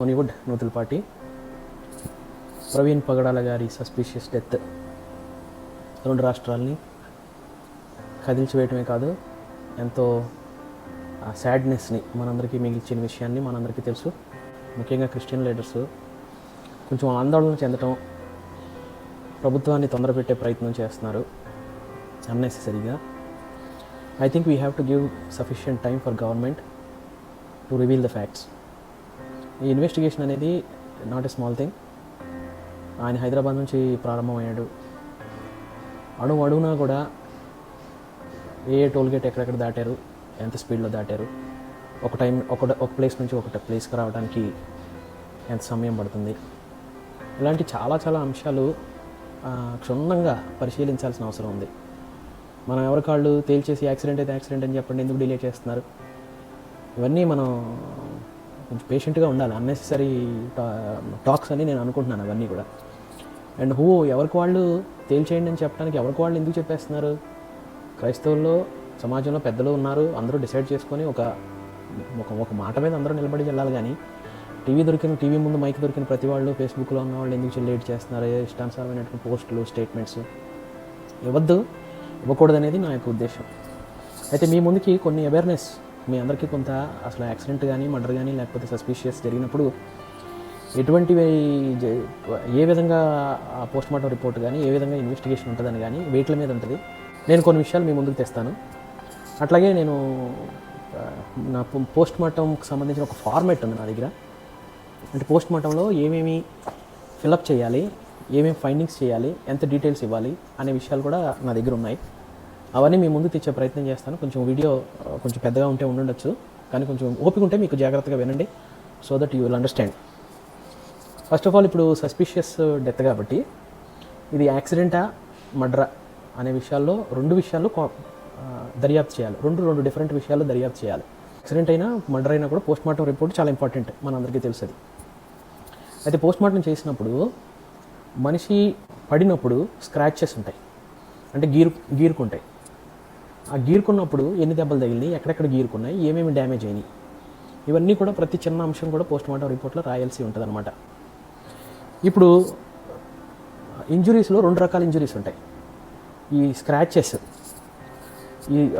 బాలీవుడ్ నూతులపాటి ప్రవీణ్ పగడాల గారి suspicious death రెండు రాష్ట్రాలని కదిల్చివేయటమే కాదు, ఎంతో సాడ్నెస్ని మనందరికీ మిగిల్చిన విషయాన్ని మనందరికీ తెలుసు. ముఖ్యంగా క్రిస్టియన్ లీడర్స్ కొంచెం ఆందోళన చెందటం, ప్రభుత్వాన్ని తొందరపెట్టే ప్రయత్నం చేస్తున్నారు అన్నెసెసరీగా. I think we have to give sufficient time for government to reveal the facts. ఈ ఇన్వెస్టిగేషన్ అనేది నాట్ ఎ స్మాల్ థింగ్. ఆయన హైదరాబాద్ నుంచి ప్రారంభమయ్యాడు. అడుగునా కూడా ఏ టోల్గేట్ ఎక్కడెక్కడ దాటారు, ఎంత స్పీడ్లో దాటారు, ఒక ప్లేస్ నుంచి ఒక ప్లేస్కి రావడానికి ఎంత సమయం పడుతుంది, ఇలాంటి చాలా చాలా అంశాలు క్షుణ్ణంగా పరిశీలించాల్సిన అవసరం ఉంది. మనం ఎవరికాళ్ళు తేల్చేసి యాక్సిడెంట్ అయితే యాక్సిడెంట్ అని చెప్పండి, ఎందుకు డిలే చేస్తున్నారు, ఇవన్నీ మనం కొంచెం పేషెంట్గా ఉండాలి. అన్నెసెసరీ టాక్స్ అని నేను అనుకుంటున్నాను అవన్నీ కూడా. అండ్ ఎవరికి వాళ్ళు తేల్చేయండి అని చెప్పడానికి ఎవరికి వాళ్ళు ఎందుకు చెప్పేస్తున్నారు? క్రైస్తవుల్లో సమాజంలో పెద్దలు ఉన్నారు, అందరూ డిసైడ్ చేసుకొని ఒక మాట మీద అందరూ నిలబడి వెళ్ళాలి. కానీ టీవీ ముందు మైక్ దొరికిన ప్రతి వాళ్ళు, ఫేస్బుక్లో ఉన్న వాళ్ళు ఎందుకు లేట్ చేస్తున్నారు? ఇష్టానుసారమైనటువంటి పోస్టులు, స్టేట్మెంట్స్ ఇవ్వకూడదు అనేది నా యొక్క ఉద్దేశం. అయితే మీ ముందుకి కొన్ని అవేర్నెస్, మీ అందరికీ కొంత అసలు యాక్సిడెంట్ కానీ, మర్డర్ కానీ, లేకపోతే సస్పీషియస్ జరిగినప్పుడు ఎటువంటివి, ఏ విధంగా పోస్ట్ మార్టం రిపోర్ట్ కానీ, ఏ విధంగా ఇన్వెస్టిగేషన్ ఉంటుందని కానీ వెయిట్ల మీద ఉంటుంది. నేను కొన్ని విషయాలు మీ ముందుకు తెస్తాను. అట్లాగే నేను నా పోస్ట్ మార్టంకి సంబంధించిన ఒక ఫార్మాట్ ఉంది నా దగ్గర. అంటే పోస్ట్ మార్టంలో ఏమేమి ఫిలప్ చేయాలి, ఏమేమి ఫైండింగ్స్ చేయాలి, ఎంత డీటెయిల్స్ ఇవ్వాలి అనే విషయాలు కూడా నా దగ్గర ఉన్నాయి. అవన్నీ మీ ముందు తెచ్చే ప్రయత్నం చేస్తాను. కొంచెం వీడియో కొంచెం పెద్దగా ఉంటే ఉండొచ్చు, కానీ కొంచెం ఓపిక ఉంటే మీకు జాగ్రత్తగా వినండి, so that you will understand. First of all, ఇప్పుడు సస్పీషియస్ డెత్ కాబట్టి ఇది యాక్సిడెంటా మర్డరా అనే విషయాల్లో రెండు విషయాలు దర్యాప్తు చేయాలి. రెండు డిఫరెంట్ విషయాల్లో దర్యాప్తు చేయాలి. యాక్సిడెంట్ అయినా మర్డర్ అయినా కూడా పోస్ట్ మార్టం రిపోర్ట్ చాలా ఇంపార్టెంట్, మనందరికీ తెలుసు అది. అయితే పోస్ట్ మార్టం చేసినప్పుడు మనిషి పడినప్పుడు స్క్రాచెస్ ఉంటాయి, అంటే గీరుకుంటాయి. ఆ గీరుకున్నప్పుడు ఎన్ని దెబ్బలు తగిలినాయి, ఎక్కడెక్కడ గీరుకున్నాయి, ఏమేమి డ్యామేజ్ అయినాయి, ఇవన్నీ కూడా ప్రతి చిన్న అంశం కూడా పోస్ట్ మార్టం రిపోర్ట్లో రాయాల్సి ఉంటుంది అనమాట. ఇప్పుడు ఇంజురీస్లో రెండు రకాల ఇంజురీస్ ఉంటాయి. ఈ స్క్రాచెస్,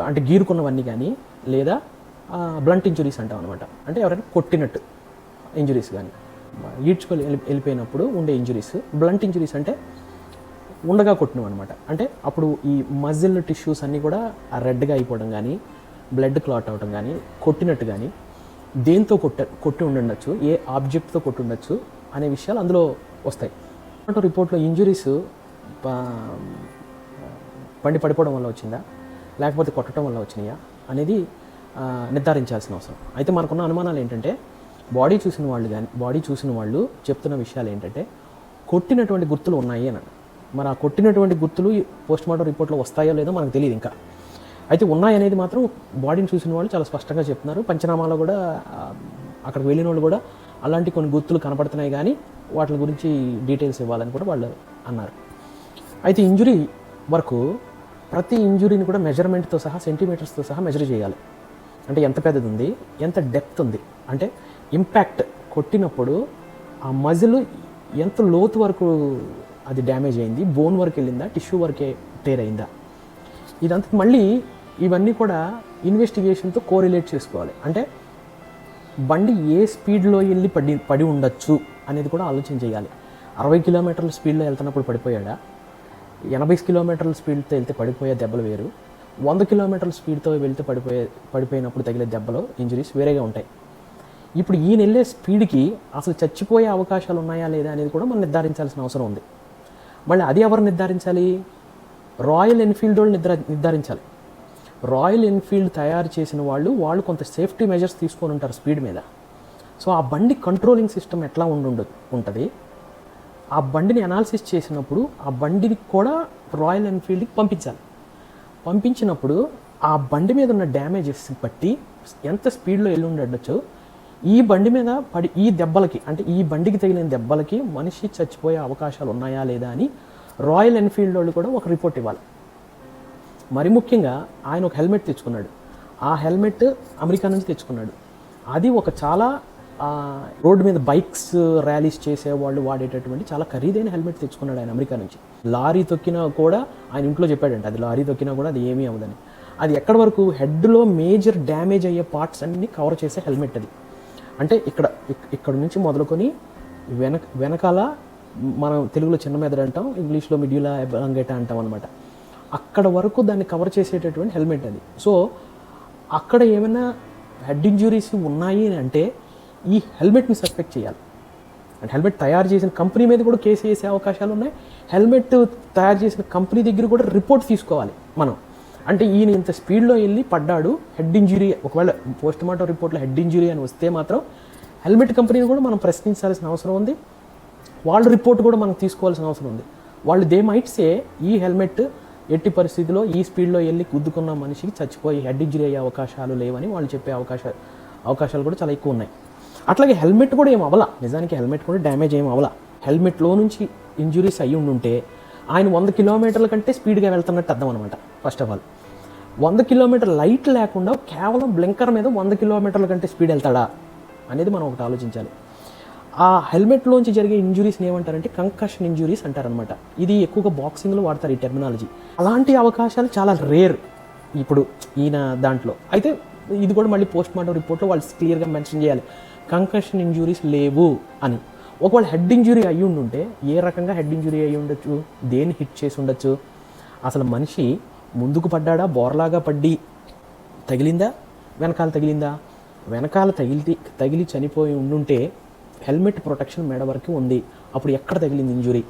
అంటే గీరుకున్నవన్నీ కానీ, లేదా బ్లంట్ ఇంజురీస్ అంటాం అనమాట. అంటే ఎవరైనా కొట్టినట్టు ఇంజురీస్ కానీ, ఈడ్చుకొని వెళ్ళిపోయినప్పుడు ఉండే ఇంజురీస్. బ్లంట్ ఇంజురీస్ అంటే ఉండగా కొట్టినవి అనమాట. అంటే అప్పుడు ఈ మజిల్ టిష్యూస్ అన్నీ కూడా రెడ్గా అయిపోవడం కానీ, బ్లడ్ క్లాట్ అవ్వడం కానీ, కొట్టినట్టు కానీ, దేంతో కొట్టి ఉండొచ్చు, ఏ ఆబ్జెక్ట్తో కొట్టి ఉండొచ్చు అనే విషయాలు అందులో వస్తాయి. రిపోర్ట్లో ఇంజురీస్ పడిపోవడం వల్ల వచ్చిందా, లేకపోతే కొట్టడం వల్ల వచ్చినాయా అనేది నిర్ధారించాల్సిన అవసరం. అయితే మనకున్న అనుమానాలు ఏంటంటే, బాడీ చూసిన వాళ్ళు చెప్తున్న విషయాలు ఏంటంటే, కొట్టినటువంటి గుర్తులు ఉన్నాయి అని. మరి ఆ కొట్టినటువంటి గుర్తులు పోస్ట్ మార్టం రిపోర్ట్లో వస్తాయో లేదో మనకు తెలియదు ఇంకా. అయితే ఉన్నాయనేది మాత్రం బాడీని చూసిన వాళ్ళు చాలా స్పష్టంగా చెప్తున్నారు. పంచనామాలో కూడా అక్కడికి వెళ్ళిన వాళ్ళు కూడా అలాంటి కొన్ని గుర్తులు కనపడుతున్నాయి, కానీ వాటి గురించి డీటెయిల్స్ ఇవ్వాలని కూడా వాళ్ళు అన్నారు. అయితే ఇంజురీ వరకు ప్రతి ఇంజురీని కూడా మెజర్మెంట్తో సహా, సెంటీమీటర్స్తో సహా మెజర్ చేయాలి. అంటే ఎంత పెద్దది ఉంది, ఎంత డెప్త్ ఉంది, అంటే ఇంపాక్ట్ కొట్టినప్పుడు ఆ మజిల్ ఎంత లోతు వరకు అది డ్యామేజ్ అయింది, బోన్ వరకు వెళ్ళిందా, టిష్యూ వరకే టేర్ అయిందా, ఇదంతా మళ్ళీ ఇవన్నీ కూడా ఇన్వెస్టిగేషన్తో కోరిలేట్ చేసుకోవాలి. అంటే బండి ఏ స్పీడ్లో వెళ్ళి పడి ఉండొచ్చు అనేది కూడా ఆలోచన చేయాలి. 60 కిలోమీటర్ల స్పీడ్లో వెళ్తున్నప్పుడు పడిపోయాడా, 80 కిలోమీటర్ల స్పీడ్తో వెళ్తే పడిపోయే దెబ్బలు వేరు, 100 కిలోమీటర్ల స్పీడ్తో వెళ్తే పడిపోయినప్పుడు తగిలే దెబ్బలు, ఇంజరీస్ వేరేగా ఉంటాయి. ఇప్పుడు ఈయన వెళ్ళే స్పీడ్కి అసలు చచ్చిపోయే అవకాశాలు ఉన్నాయా లేదా అనేది కూడా మనం నిర్ధారించాల్సిన అవసరం ఉంది. మళ్ళీ అది ఎవరు నిర్ధారించాలి? రాయల్ ఎన్ఫీల్డ్ వాళ్ళు నిర్ధారించాలి. రాయల్ ఎన్ఫీల్డ్ తయారు చేసిన వాళ్ళు కొంత సేఫ్టీ మెజర్స్ తీసుకొని ఉంటారు స్పీడ్ మీద. సో ఆ బండి కంట్రోలింగ్ సిస్టమ్ ఎట్లా ఉంటుంది, ఆ బండిని అనాలిసిస్ చేసినప్పుడు ఆ బండిని కూడా రాయల్ ఎన్ఫీల్డ్కి పంపించినప్పుడు ఆ బండి మీద ఉన్న డ్యామేజెస్ బట్టి ఎంత స్పీడ్లో వెళ్ళి ఉండొచ్చు, ఈ బండి మీద ఈ దెబ్బలకి, అంటే ఈ బండికి తగిలిన దెబ్బలకి మనిషి చచ్చిపోయే అవకాశాలు ఉన్నాయా లేదా అని రాయల్ ఎన్ఫీల్డ్ వాళ్ళు కూడా ఒక రిపోర్ట్ ఇవ్వాలి. మరి ముఖ్యంగా ఆయన ఒక హెల్మెట్ తెచ్చుకున్నాడు. ఆ హెల్మెట్ అమెరికా నుంచి తెచ్చుకున్నాడు. అది ఒక చాలా రోడ్డు మీద బైక్స్ ర్యాలీస్ చేసేవాళ్ళు వాడేటటువంటి చాలా ఖరీదైన హెల్మెట్ తెచ్చుకున్నాడు ఆయన అమెరికా నుంచి. లారీ తొక్కినా కూడా ఆయన ఇంట్లో చెప్పాడంట, అది లారీ తొక్కినా కూడా అది ఏమీ అవ్వదని. అది ఎక్కడి వరకు హెడ్లో మేజర్ డ్యామేజ్ అయ్యే పార్ట్స్ అన్నీ కవర్ చేసే హెల్మెట్ అది. అంటే ఇక్కడ నుంచి మొదలుకొని వెనకాల మనం తెలుగులో చిన్న మెదడు అంటాం, ఇంగ్లీష్లో మిడ్యులా ఎబ్లాంగేటా అంటాం అనమాట. అక్కడ వరకు దాన్ని కవర్ చేసేటటువంటి హెల్మెట్ అది. సో అక్కడ ఏమైనా హెడ్ ఇంజురీస్ ఉన్నాయి అంటే ఈ హెల్మెట్ని సస్పెక్ట్ చేయాలి. అంటే హెల్మెట్ తయారు చేసిన కంపెనీ మీద కూడా కేసు వేసే అవకాశాలు ఉన్నాయి. హెల్మెట్ తయారు చేసిన కంపెనీ దగ్గర కూడా రిపోర్ట్ తీసుకోవాలి మనం. అంటే ఈయన ఇంత స్పీడ్లో వెళ్ళి పడ్డాడు, హెడ్ ఇంజురీ, ఒకవేళ పోస్ట్ మార్టం రిపోర్ట్లో హెడ్ ఇంజురీ అని వస్తే మాత్రం హెల్మెట్ కంపెనీని కూడా మనం ప్రశ్నించాల్సిన అవసరం ఉంది. వాళ్ళ రిపోర్ట్ కూడా మనం తీసుకోవాల్సిన అవసరం ఉంది. వాళ్ళు దే మైట్ సే ఈ హెల్మెట్ ఎట్టి పరిస్థితిలో ఈ స్పీడ్లో వెళ్ళి గుద్దుకున్న మనిషికి చచ్చిపోయి హెడ్ ఇంజురీ అయ్యే అవకాశాలు లేవని వాళ్ళు చెప్పే అవకాశాలు కూడా చాలా ఎక్కువ ఉన్నాయి. అట్లాగే హెల్మెట్ కూడా ఏం అవ్వాల, నిజానికి హెల్మెట్ కూడా డ్యామేజ్ ఏం అవ్వాల. హెల్మెట్లో నుంచి ఇంజురీస్ అయ్యి ఉండుంటే ఆయన 100 కిలోమీటర్ల కంటే స్పీడ్గా వెళ్తున్నట్టు అర్థం అనమాట. First of all 100 kilometre light లేకుండా కేవలం బ్లింకర్ మీద 100 కిలోమీటర్ల కంటే స్పీడ్ వెళ్తాడా అనేది మనం ఒకటి ఆలోచించాలి. ఆ హెల్మెట్లోంచి జరిగే ఇంజురీస్ని ఏమంటారంటే కంకషన్ ఇంజురీస్ అంటారనమాట. ఇది ఎక్కువగా బాక్సింగ్లో వాడతారు ఈ టెర్మినాలజీ. అలాంటి అవకాశాలు చాలా రేర్ ఇప్పుడు ఈయన దాంట్లో. అయితే ఇది కూడా మళ్ళీ పోస్ట్ మార్టం రిపోర్ట్లో వాళ్ళు క్లియర్గా మెన్షన్ చేయాలి, కంకషన్ ఇంజురీస్ లేవు అని. ఒకవేళ హెడ్ ఇంజురీ అయ్యి ఉండుంటే ఏ రకంగా హెడ్ ఇంజురీ అయ్యి ఉండొచ్చు, దేన్ని హిట్ చేసి ఉండొచ్చు, అసలు మనిషి ముందుకు పడ్డాడా, బోర్లాగా పడి తగిలిందా, వెనకాల తగిలిందా, వెనకాల తగిలి చనిపోయి ఉండుంటే హెల్మెట్ ప్రొటెక్షన్ మెడ వరకు ఉంది. అప్పుడు ఎక్కడ తగిలింది ఇంజురీ,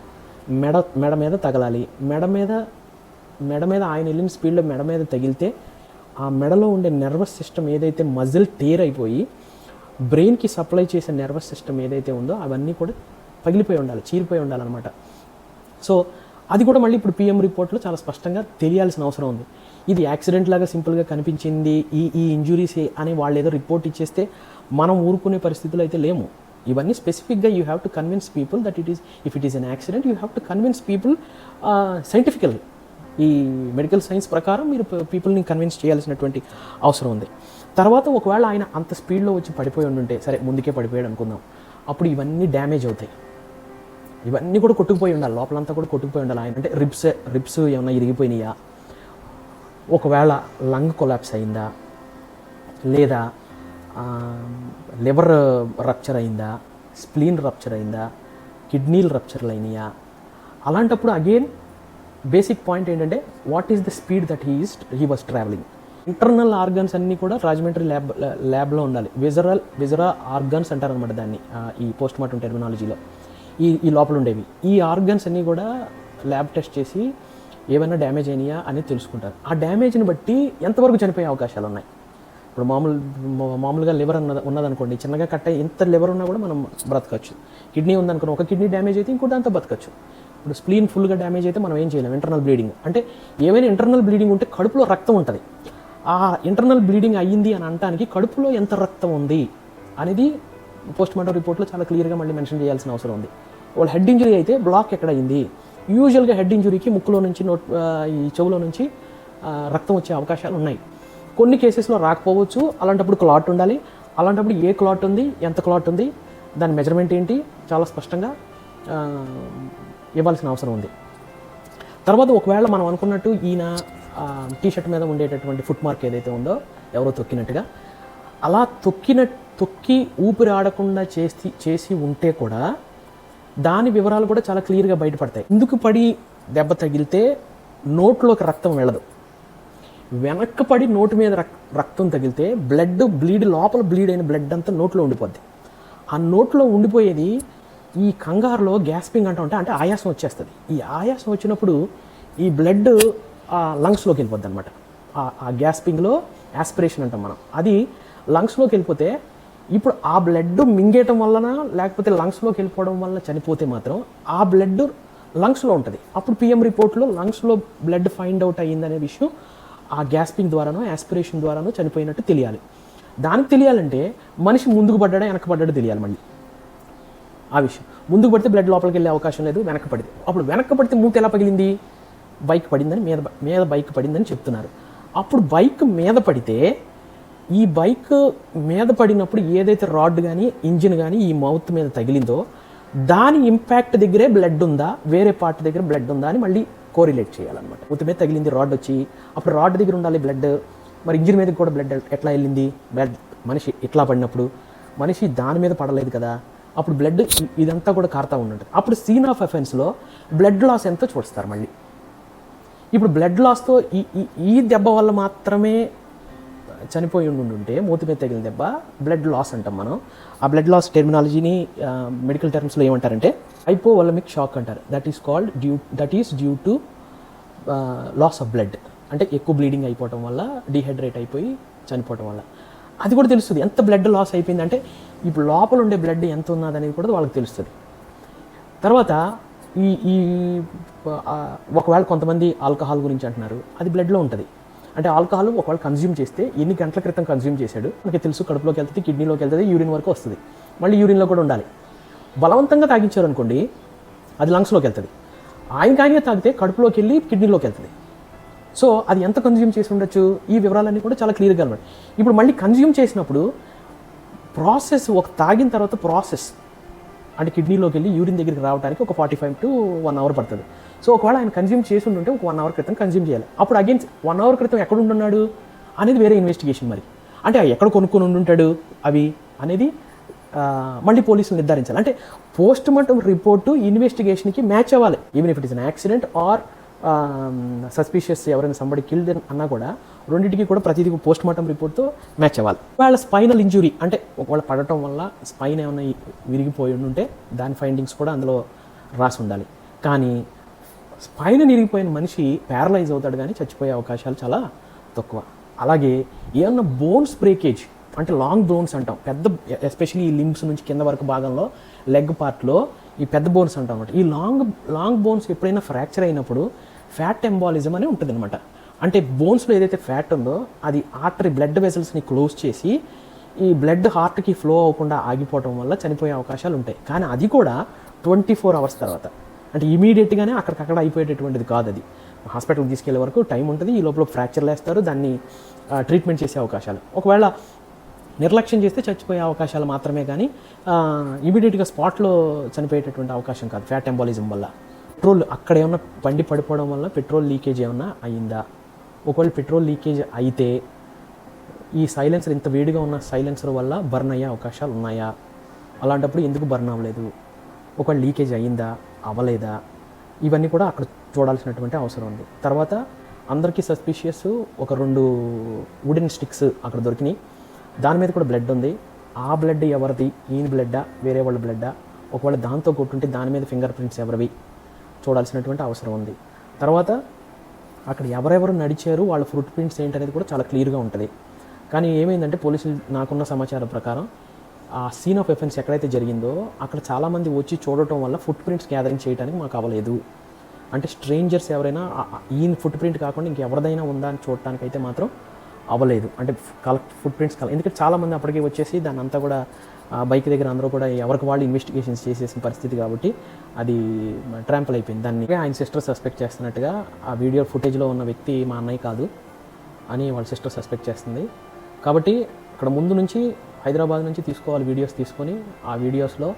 మెడ మీద తగలాలి. మెడ మీద ఆయన వెళ్ళిన స్పీడ్లో మెడ మీద తగిలితే ఆ మెడలో ఉండే నర్వస్ సిస్టమ్ ఏదైతే మజిల్ టేర్ అయిపోయి బ్రెయిన్కి సప్లై చేసే నర్వస్ సిస్టమ్ ఏదైతే ఉందో అవన్నీ కూడా పగిలిపోయి ఉండాలి, చీరిపోయి ఉండాలన్నమాట. సో అది కూడా మళ్ళీ ఇప్పుడు పిఎం రిపోర్ట్లో చాలా స్పష్టంగా తెలియాల్సిన అవసరం ఉంది. ఇది యాక్సిడెంట్ లాగా సింపుల్గా కనిపించింది ఈ ఇంజురీస్ అని వాళ్ళు ఏదో రిపోర్ట్ ఇచ్చేస్తే మనం ఊరుకునే పరిస్థితులు అయితే లేము. ఇవన్నీ స్పెసిఫిక్గా you have to convince people that if it is an accident you have to convince people scientifically. ఈ మెడికల్ సైన్స్ ప్రకారం మీరు పీపుల్ని కన్విన్స్ చేయాల్సినటువంటి అవసరం ఉంది. తర్వాత ఒకవేళ ఆయన అంత స్పీడ్లో వచ్చి పడిపోయి ఉండుంటే, సరే ముందుకే పడిపోయాడు అనుకుందాం, అప్పుడు ఇవన్నీ డ్యామేజ్ అవుతాయి, ఇవన్నీ కూడా కొట్టుకుపోయి ఉండాలి, లోపలంతా కూడా కొట్టుకుపోయి ఉండాలి. ఆయన అంటే రిబ్స్ ఏమైనా ఇరిగిపోయినాయా, ఒకవేళ లంగ్ కొలాప్స్ అయిందా, లేదా లివర్ రప్చర్ అయిందా, స్ప్లీన్ రప్చర్ అయిందా, కిడ్నీలు రప్చర్లు అయినాయా. అలాంటప్పుడు అగైన్ బేసిక్ పాయింట్ ఏంటంటే what is the speed that he was travelling. Internal organs అన్నీ కూడా రాజమండ్రి ల్యాబ్లో ఉండాలి. విజరా ఆర్గన్స్ అంటారనమాట దాన్ని ఈ పోస్ట్ మార్టం టెర్మినాలజీలో. ఈ లోపల ఉండేవి ఈ ఆర్గన్స్ అన్నీ కూడా ల్యాబ్ టెస్ట్ చేసి ఏమైనా డ్యామేజ్ అయినాయా అనేది తెలుసుకుంటారు. ఆ డ్యామేజ్ని బట్టి ఎంతవరకు చనిపోయే అవకాశాలు ఉన్నాయి. ఇప్పుడు మామూలుగా లివర్ ఉన్నదనుకోండి, చిన్నగా కట్ అయ్యి ఎంత లివర్ ఉన్నా కూడా మనం బ్రతకచ్చు. కిడ్నీ ఉందనుకోండి, ఒక కిడ్నీ డ్యామేజ్ అయితే ఇంకో దాంతో బతకచ్చు. ఇప్పుడు స్ప్లీన్ ఫుల్గా డ్యామేజ్ అయితే మనం ఏం చేయలేం. ఇంటర్నల్ బ్లీడింగ్ అంటే ఏమైనా ఇంటర్నల్ బ్లీడింగ్ ఉంటే కడుపులో రక్తం ఉంటుంది. ఆ ఇంటర్నల్ బ్లీడింగ్ అయ్యింది అని అనడానికి కడుపులో ఎంత రక్తం ఉంది అనేది పోస్ట్ మార్టం రిపోర్ట్లో చాలా క్లియర్గా మళ్ళీ మెన్షన్ చేయాల్సిన అవసరం ఉంది. వాళ్ళు హెడ్ ఇంజురీ అయితే బ్లాక్ ఎక్కడ అయింది, యూజువల్గా హెడ్ ఇంజురీకి ముక్కులో నుంచి ఈ చెవులో నుంచి రక్తం వచ్చే అవకాశాలు ఉన్నాయి. కొన్ని కేసెస్లో రాకపోవచ్చు, అలాంటప్పుడు క్లాట్ ఉండాలి. అలాంటప్పుడు ఏ క్లాట్ ఉంది, ఎంత క్లాట్ ఉంది, దాని మెజర్మెంట్ ఏంటి చాలా స్పష్టంగా ఇవ్వాల్సిన అవసరం ఉంది. తర్వాత ఒకవేళ మనం అనుకున్నట్టు ఈయన టీషర్ట్ మీద ఉండేటటువంటి ఫుట్ మార్క్ ఏదైతే ఉందో ఎవరో తొక్కినట్టుగా, అలా తొక్కి ఊపిరి ఆడకుండా చేసి ఉంటే కూడా దాని వివరాలు కూడా చాలా క్లియర్గా బయటపడతాయి. ఎందుకు పడి దెబ్బ తగిలితే నోట్లోకి రక్తం వెళ్ళదు, వెనక్కి పడి నోటి మీద రక్తం తగిలితే బ్లీడ్ లోపల బ్లీడ్ అయిన బ్లడ్ అంతా నోట్లో ఉండిపోద్ది. ఆ నోట్లో ఉండిపోయేది ఈ కంగారులో గ్యాస్పింగ్ అంటే ఆయాసం వచ్చేస్తుంది. ఈ ఆయాసం వచ్చినప్పుడు ఈ బ్లడ్ లంగ్స్లోకి వెళ్ళిపోద్ది అనమాట. ఆ గ్యాస్పింగ్లో యాస్పిరేషన్ అంటాం మనం, అది లంగ్స్లోకి వెళ్ళిపోతే ఇప్పుడు ఆ బ్లడ్ మింగేయటం వలన లేకపోతే లంగ్స్లోకి వెళ్ళిపోవడం వల్ల చనిపోతే మాత్రం ఆ బ్లడ్ లంగ్స్లో ఉంటుంది. అప్పుడు పిఎం రిపోర్ట్లో లంగ్స్లో బ్లడ్ ఫైండ్ అవుట్ అయ్యిందనే విషయం ఆ గ్యాస్పింగ్ ద్వారానో యాస్పిరేషన్ ద్వారానో చనిపోయినట్టు తెలియాలి. దానికి తెలియాలంటే మనిషి ముందుకు పడ్డాడా వెనక్కి పడ్డాడో తెలియాలి. మళ్ళీ ఆ విషయం ముందుకు పడితే బ్లడ్ లోపలికి వెళ్ళే అవకాశం లేదు, వెనక్కి పడితే. అప్పుడు వెనక్కి పడితే మూత ఎలా పగిలింది, బైక్ పడిందని మీద బైక్ పడిందని చెప్తున్నారు. అప్పుడు బైక్ మీద పడితే ఈ బైక్ మీద పడినప్పుడు ఏదైతే రాడ్ కానీ ఇంజిన్ కానీ ఈ మౌత్ మీద తగిలిందో దాని ఇంపాక్ట్ దగ్గరే బ్లడ్ ఉందా, వేరే పార్ట్ దగ్గర బ్లడ్ ఉందా అని మళ్ళీ కోరిలేట్ చేయాలన్నమాట. మౌత్ మీద తగిలింది రాడ్ వచ్చి, అప్పుడు రాడ్ దగ్గర ఉండాలి బ్లడ్, మరి ఇంజిన్ మీద కూడా బ్లడ్ ఎట్లా వెళ్ళింది? బ్లడ్ మనిషి ఇట్లా పడినప్పుడు మనిషి దాని మీద పడలేదు కదా, అప్పుడు బ్లడ్ ఇదంతా కూడా కారుతూ ఉంటుంది. అప్పుడు సీన్ ఆఫ్ అఫెన్స్లో బ్లడ్ లాస్ ఎంతో చూస్తారు మళ్ళీ. ఇప్పుడు బ్లడ్ లాస్తో ఈ దెబ్బ వల్ల మాత్రమే చనిపోయి ఉండుంటే, మూతి మీద తగిలిన దెబ్బ బ్లడ్ లాస్ అంటాం మనం. ఆ బ్లడ్ లాస్ టెర్మినాలజీని మెడికల్ టర్మ్స్లో ఏమంటారంటే హైపోవలమిక్ షాక్ అంటారు. That is due to loss of blood, అంటే ఎక్కువ బ్లీడింగ్ అయిపోవటం వల్ల, డీహైడ్రేట్ అయిపోయి చనిపోవటం వల్ల. అది కూడా తెలుస్తుంది ఎంత బ్లడ్ లాస్ అయిపోయింది అంటే, ఇప్పుడు లోపల ఉండే బ్లడ్ ఎంత ఉన్నది అనేది కూడా వాళ్ళకి తెలుస్తుంది. తర్వాత ఈ ఒకవేళ కొంతమంది ఆల్కహాల్ గురించి అంటున్నారు, అది బ్లడ్లో ఉంటుంది. అంటే ఆల్కహాల్ ఒకవేళ కన్జ్యూమ్ చేస్తే ఎన్ని గంటల క్రితం కన్జ్యూమ్ చేశాడు మనకి తెలుసు. కడుపులోకి వెళ్తుంది, కిడ్నీలోకి వెళ్తుంది, యూరిన్ వరకు వస్తుంది, మళ్ళీ యూరిన్లో కూడా ఉండాలి. బలవంతంగా తాగించారు అనుకోండి, అది లంగ్స్లోకి వెళ్తుంది. ఆయనకాయనే తాగితే కడుపులోకి వెళ్ళి కిడ్నీలోకి వెళ్తుంది. సో అది ఎంత కన్జ్యూమ్ చేసి ఉండొచ్చు, ఈ వివరాలన్నీ కూడా చాలా క్లియర్గా అనమాట. ఇప్పుడు మళ్ళీ కన్జ్యూమ్ చేసినప్పుడు ప్రాసెస్, ఒక తాగిన తర్వాత ప్రాసెస్ అంటే కిడ్నీలోకి వెళ్ళి యూరిన్ దగ్గరికి రావడానికి ఒక 45 to 1 hour పడుతుంది. సో ఒకవేళ ఆయన కన్జ్యూమ్ చేసి ఉంటుంటే ఒక 1 hour క్రితం కన్జ్యూమ్ చేయాలి. అప్పుడు అగైన్ 1 hour క్రితం ఎక్కడ ఉంటున్నాడు అనేది వేరే ఇన్వెస్టిగేషన్. మరి అంటే ఎక్కడ కొనుక్కొని ఉండుంటాడు అవి అనేది మళ్ళీ పోలీసులు నిర్ధారించాలి. అంటే పోస్ట్ మార్టం రిపోర్టు ఇన్వెస్టిగేషన్కి మ్యాచ్ అవ్వాలి. Even if it is an accident or suspicious ఎవరైనా సంబడి కిల్డ్ అన్నా కూడా రెండింటికి కూడా ప్రతిదీ పోస్ట్ మార్టం రిపోర్ట్తో మ్యాచ్ అవ్వాలి. వాళ్ళ స్పైనల్ ఇంజురీ అంటే ఒకవేళ పడటం వల్ల స్పైన్ ఏమైనా విరిగిపోయి ఉంటే దాని ఫైండింగ్స్ కూడా అందులో రాసి ఉండాలి. కానీ స్పైన్ విరిగిపోయిన మనిషి ప్యారలైజ్ అవుతాడు కానీ చచ్చిపోయే అవకాశాలు చాలా తక్కువ. అలాగే ఏమన్నా బోన్స్ బ్రేకేజ్ అంటే లాంగ్ బోన్స్ అంటాం, పెద్ద ఎస్పెషల్లీ ఈ లింబ్స్ నుంచి కింద వరకు భాగంలో లెగ్ పార్ట్లో ఈ పెద్ద బోన్స్ అంటాం అనమాట. ఈ లాంగ్ బోన్స్ ఎప్పుడైనా ఫ్రాక్చర్ అయినప్పుడు ఫ్యాట్ ఎంబాలిజం అని ఉంటుంది అనమాట. అంటే బోన్స్లో ఏదైతే ఫ్యాట్ ఉందో అది ఆర్టరీ బ్లడ్ వెసల్స్ని క్లోజ్ చేసి ఈ బ్లడ్ హార్ట్కి ఫ్లో అవ్వకుండా ఆగిపోవడం వల్ల చనిపోయే అవకాశాలు ఉంటాయి. కానీ అది కూడా 24 hours తర్వాత, అంటే ఇమీడియట్గానే అక్కడికక్కడ అయిపోయేటటువంటిది కాదు. అది హాస్పిటల్కి తీసుకెళ్లే వరకు టైం ఉంటుంది. ఈ లోపల ఫ్రాక్చర్లు వేస్తారు, దాన్ని ట్రీట్మెంట్ చేసే అవకాశాలు. ఒకవేళ నిర్లక్ష్యం చేస్తే చచ్చిపోయే అవకాశాలు మాత్రమే కానీ ఇమీడియట్గా స్పాట్లో చనిపోయేటటువంటి అవకాశం కాదు ఫ్యాట్ ఎంబాలిజం వల్ల. పెట్రోల్ అక్కడ ఏమన్నా బండి పడిపోవడం వల్ల పెట్రోల్ లీకేజ్ ఏమన్నా అయిందా? ఒకవేళ పెట్రోల్ లీకేజ్ అయితే ఈ సైలెన్సర్, ఇంత వేడిగా ఉన్న సైలెన్సర్ వల్ల బర్న్ అయ్యే అవకాశాలు ఉన్నాయా? అలాంటప్పుడు ఎందుకు బర్న్ అవ్వలేదు? ఒకవేళ లీకేజ్ అయ్యిందా, అవ్వలేదా? ఇవన్నీ కూడా అక్కడ చూడాల్సినటువంటి అవసరం ఉంది. తర్వాత అందరికీ సస్పిషియస్ ఒక 2 వుడెన్ స్టిక్స్ అక్కడ దొరికినాయి, దాని మీద కూడా బ్లడ్ ఉంది. ఆ బ్లడ్ ఎవరిది? ఈయన బ్లడ్డా, వేరే వాళ్ళ బ్లడ్డా? ఒకవేళ దాంతో కొట్టుంటే దాని మీద ఫింగర్ ప్రింట్స్ ఎవరివి చూడాల్సినటువంటి అవసరం ఉంది. తర్వాత అక్కడ ఎవరెవరు నడిచారు, వాళ్ళ ఫుట్ ప్రింట్స్ ఏంటనేది కూడా చాలా క్లియర్గా ఉంటుంది. కానీ ఏమైందంటే పోలీసులు నాకున్న సమాచారం ప్రకారం ఆ సీన్ ఆఫ్ ఎఫెన్స్ ఎక్కడైతే జరిగిందో అక్కడ చాలామంది వచ్చి చూడటం వల్ల ఫుట్ ప్రింట్స్ గ్యాదరింగ్ చేయడానికి మాకు అవ్వలేదు. అంటే స్ట్రేంజర్స్ ఎవరైనా ఈయన ఫుట్ ప్రింట్ కాకుండా ఇంకెవరిదైనా ఉందా అని చూడటానికి అయితే మాత్రం అవ్వలేదు. అంటే ఫుట్ ప్రింట్స్ ఎందుకంటే చాలామంది అప్పటికే వచ్చేసి దాన్ని అంతా కూడా బైక్ దగ్గర అందరూ కూడా ఎవరికి వాళ్ళు ఇన్వెస్టిగేషన్స్ చేసేసిన పరిస్థితి కాబట్టి అది ట్రాంపుల్ అయిపోయింది. దాన్ని ఆయన సిస్టర్ సస్పెక్ట్ చేస్తున్నట్టుగా ఆ వీడియో ఫుటేజ్లో ఉన్న వ్యక్తి మా అన్నయ్య కాదు అని వాళ్ళ సిస్టర్ సస్పెక్ట్ చేస్తుంది. కాబట్టి అక్కడ ముందు నుంచి హైదరాబాద్ నుంచి తీసుకోవాలి వీడియోస్ తీసుకొని, ఆ వీడియోస్లో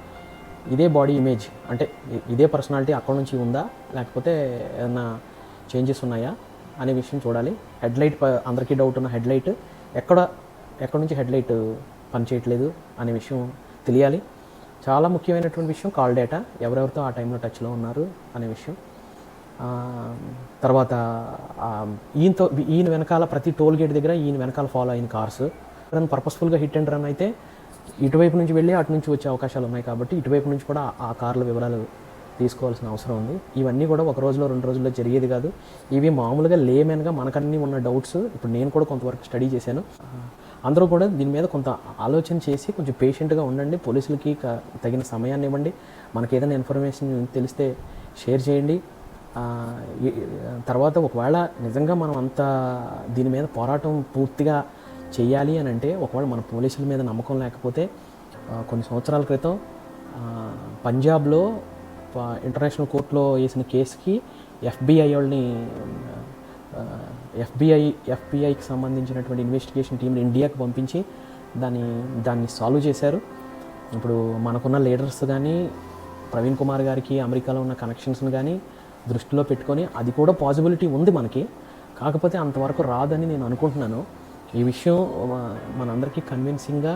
ఇదే బాడీ ఇమేజ్ అంటే ఇదే పర్సనాలిటీ అక్కడ నుంచి ఉందా, లేకపోతే ఏదన్నా చేంజెస్ ఉన్నాయా అనే విషయం చూడాలి. హెడ్లైట్ అందరికీ డౌట్ ఉన్న హెడ్లైట్ ఎక్కడ నుంచి హెడ్లైట్ పనిచేయట్లేదు అనే విషయం తెలియాలి. చాలా ముఖ్యమైనటువంటి విషయం కాల్ డేటా, ఎవరెవరితో ఆ టైంలో టచ్లో ఉన్నారు అనే విషయం. తర్వాత ఈయన వెనకాల ప్రతి టోల్ గేట్ దగ్గర ఈయన వెనకాల ఫాలో అయిన కార్స్ పర్పస్ఫుల్గా హిట్ అండ్ రన్ అయితే ఇటువైపు నుంచి వెళ్ళి అటు నుంచి వచ్చే అవకాశాలు ఉన్నాయి. కాబట్టి ఇటువైపు నుంచి కూడా ఆ కార్ల వివరాలు తీసుకోవాల్సిన అవసరం ఉంది. ఇవన్నీ కూడా ఒక రోజులో 2 రోజుల్లో జరిగేది కాదు. ఇవి మామూలుగా లేమెన్గా మనకన్నీ ఉన్న డౌట్స్. ఇప్పుడు నేను కూడా కొంతవరకు స్టడీ చేశాను. అందరూ కూడా దీని మీద కొంత ఆలోచన చేసి కొంచెం పేషెంట్గా ఉండండి. పోలీసులకి తగిన సమయాన్ని ఇవ్వండి. మనకి ఏదైనా ఇన్ఫర్మేషన్ తెలిస్తే షేర్ చేయండి. తర్వాత ఒకవేళ నిజంగా మనం అంత దీని మీద పోరాటం పూర్తిగా చేయాలి అని అంటే, ఒకవేళ మన పోలీసుల మీద నమ్మకం లేకపోతే కొన్ని సంవత్సరాల క్రితం పంజాబ్లో ఇంటర్నేషనల్ కోర్టులో వేసిన కేసుకి FBI వాళ్ళని ఎఫ్బిఐకి సంబంధించినటువంటి ఇన్వెస్టిగేషన్ టీంని ఇండియాకి పంపించి దాన్ని సాల్వ్ చేశారు. ఇప్పుడు మనకున్న లీడర్స్ కానీ ప్రవీణ్ కుమార్ గారికి అమెరికాలో ఉన్న కనెక్షన్స్ని కానీ దృష్టిలో పెట్టుకొని అది కూడా పాసిబిలిటీ ఉంది మనకి. కాకపోతే అంతవరకు రాదని నేను అనుకుంటున్నాను. ఈ విషయం మనందరికీ కన్విన్సింగ్గా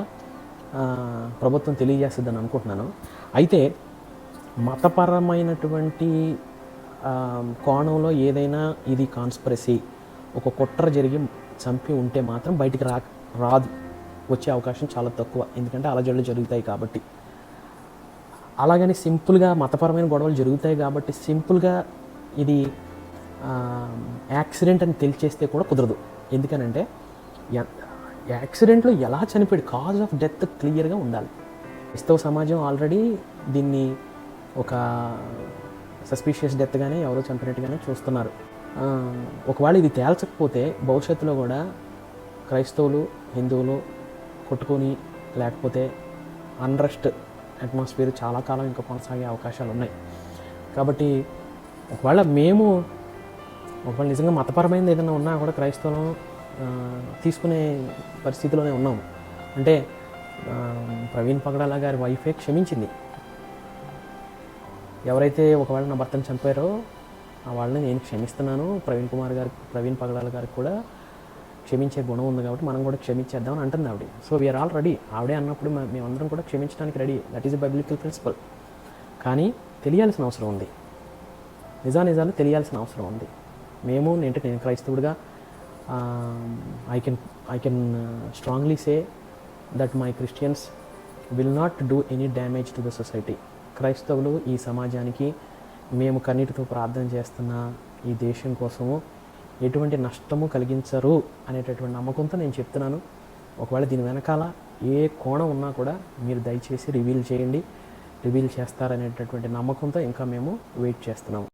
ప్రభుత్వం తెలియజేస్తుందని అనుకుంటున్నాను. అయితే మతపరమైనటువంటి కోణంలో ఏదైనా ఇది కాన్స్పిరసీ, ఒక కుట్ర జరిగి చంపి ఉంటే మాత్రం బయటికి రాదు, వచ్చే అవకాశం చాలా తక్కువ. ఎందుకంటే అలజడులు జరుగుతాయి కాబట్టి. అలాగని సింపుల్గా మతపరమైన గొడవలు జరుగుతాయి కాబట్టి సింపుల్గా ఇది యాక్సిడెంట్ అని తెలిచేస్తే కూడా కుదరదు. ఎందుకనంటే యాక్సిడెంట్లో ఎలా చనిపోయాడు, కాజ్ ఆఫ్ డెత్ క్లియర్గా ఉండాలి. క్రైస్తవ సమాజం ఆల్రెడీ దీన్ని ఒక సస్పీషియస్ డెత్గానే ఎవరో చంపినట్టుగానే చూస్తున్నారు. ఒకవేళ ఇది తేల్చకపోతే భవిష్యత్తులో కూడా క్రైస్తవులు హిందువులు కొట్టుకొని లేకపోతే అన్రెస్ట్ అట్మాస్ఫియర్ చాలా కాలం ఇంకా కొనసాగే అవకాశాలు ఉన్నాయి. కాబట్టి ఒకవేళ నిజంగా మతపరమైనది ఏదైనా ఉన్నా కూడా క్రైస్తవం తీసుకునే పరిస్థితిలోనే ఉన్నాము. అంటే ప్రవీణ్ పగడాల గారి వైఫే క్షమించింది. ఎవరైతే ఒకవేళ నా భర్తను చంపారో వాళ్ళని నేను క్షమిస్తున్నాను, ప్రవీణ్ పగడాల గారికి కూడా క్షమించే గుణం ఉంది కాబట్టి మనం కూడా క్షమించేద్దామని అంటుంది ఆవిడ. So we're all ready. ఆవిడే అన్నప్పుడు మేమందరం కూడా క్షమించడానికి ready. That is a biblical principle. కానీ తెలియాల్సిన అవసరం ఉంది, నిజాలు తెలియాల్సిన అవసరం ఉంది. నేను క్రైస్తవుడిగా I can strongly say that my Christians will not do any damage to the society. క్రైస్తవులు ఈ సమాజానికి మేము కన్నీటితో ప్రార్థన చేస్తున్న ఈ దేశం కోసము ఎటువంటి నష్టము కలిగించరు అనేటటువంటి నమ్మకంతో నేను చెప్తున్నాను. ఒకవేళ దీని వెనకాల ఏ కోణం ఉన్నా కూడా మీరు దయచేసి రివీల్ చేస్తారనేటటువంటి నమ్మకంతో ఇంకా మేము వెయిట్ చేస్తున్నాము.